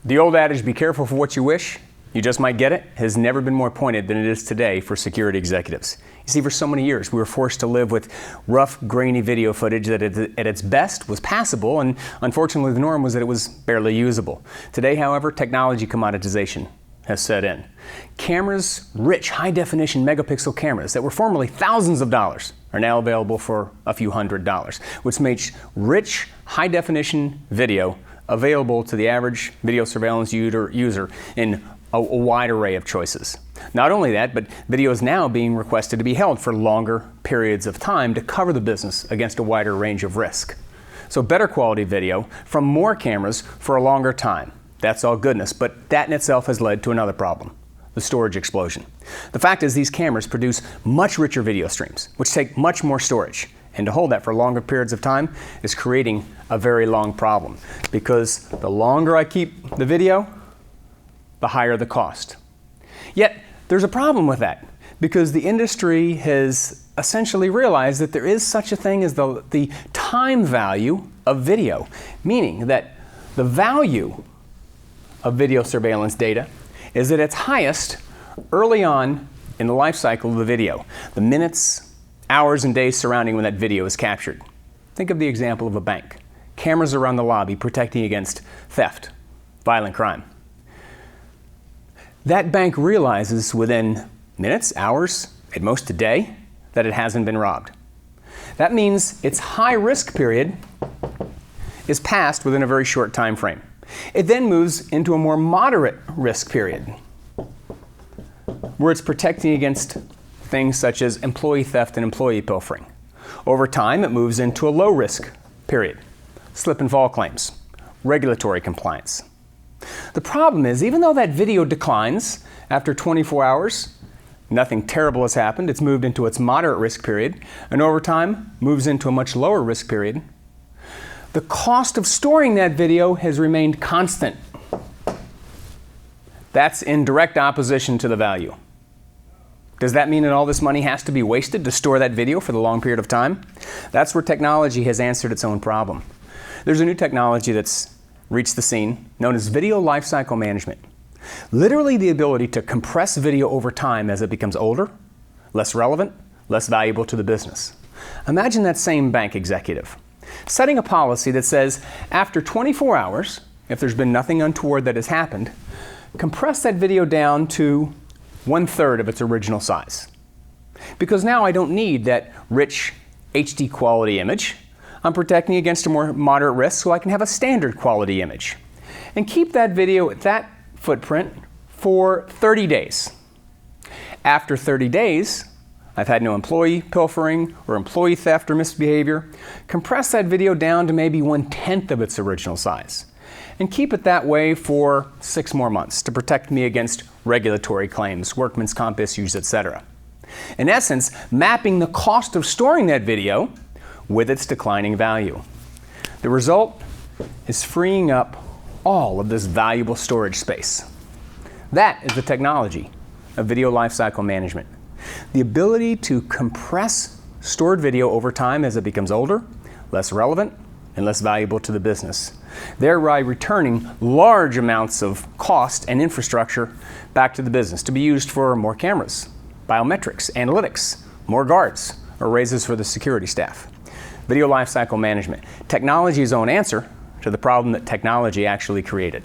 The old adage, be careful for what you wish, you just might get it, has never been more pointed than it is today for security executives. You see, for so many years, we were forced to live with rough, grainy video footage that at its best was passable, and unfortunately the norm was that it was barely usable. Today, however, technology commoditization has set in. Cameras, rich, high-definition megapixel cameras that were formerly thousands of dollars are now available for a few $100s, which makes rich, high-definition video available to the average video surveillance user in a wide array of choices. Not only that, but video is now being requested to be held for longer periods of time to cover the business against a wider range of risk. So better quality video from more cameras for a longer time. That's all goodness, but that in itself has led to another problem: the storage explosion. The fact is, these cameras produce much richer video streams, which take much more storage. And to hold that for longer periods of time is creating a very long problem, because the longer I keep the video, the higher the cost. Yet, there's a problem with that, because the industry has essentially realized that there is such a thing as the time value of video, meaning that the value of video surveillance data is at its highest early on in the life cycle of the video, the minutes, hours, and days surrounding when that video is captured. Think of the example of a bank. Cameras around the lobby protecting against theft, violent crime. That bank realizes within minutes, hours, at most a day, that it hasn't been robbed. That means its high risk period is passed within a very short time frame. It then moves into a more moderate risk period, where it's protecting against things such as employee theft and employee pilfering. Over time, it moves into a low risk period, slip and fall claims, regulatory compliance. The problem is, even though that video declines after 24 hours, nothing terrible has happened. It's moved into its moderate risk period, and over time moves into a much lower risk period. The cost of storing that video has remained constant. That's in direct opposition to the value. Does that mean that all this money has to be wasted to store that video for the long period of time? That's where technology has answered its own problem. There's a new technology that's reached the scene known as video lifecycle management. Literally the ability to compress video over time as it becomes older, less relevant, less valuable to the business. Imagine that same bank executive setting a policy that says, after 24 hours, if there's been nothing untoward that has happened, compress that video down to 1/3 of its original size. Because now I don't need that rich HD quality image. I'm protecting against a more moderate risk, so I can have a standard quality image. And keep that video at that footprint for 30 days. After 30 days, I've had no employee pilfering or employee theft or misbehavior. Compress that video down to maybe 1/10 of its original size. And keep it that way for 6 more months to protect me against regulatory claims, workman's comp issues, etc. In essence, mapping the cost of storing that video with its declining value. The result is freeing up all of this valuable storage space. That is the technology of video lifecycle management. The ability to compress stored video over time as it becomes older, less relevant, and less valuable to the business, thereby returning large amounts of cost and infrastructure back to the business to be used for more cameras, biometrics, analytics, more guards, or raises for the security staff. Video lifecycle management, technology's own answer to the problem that technology actually created.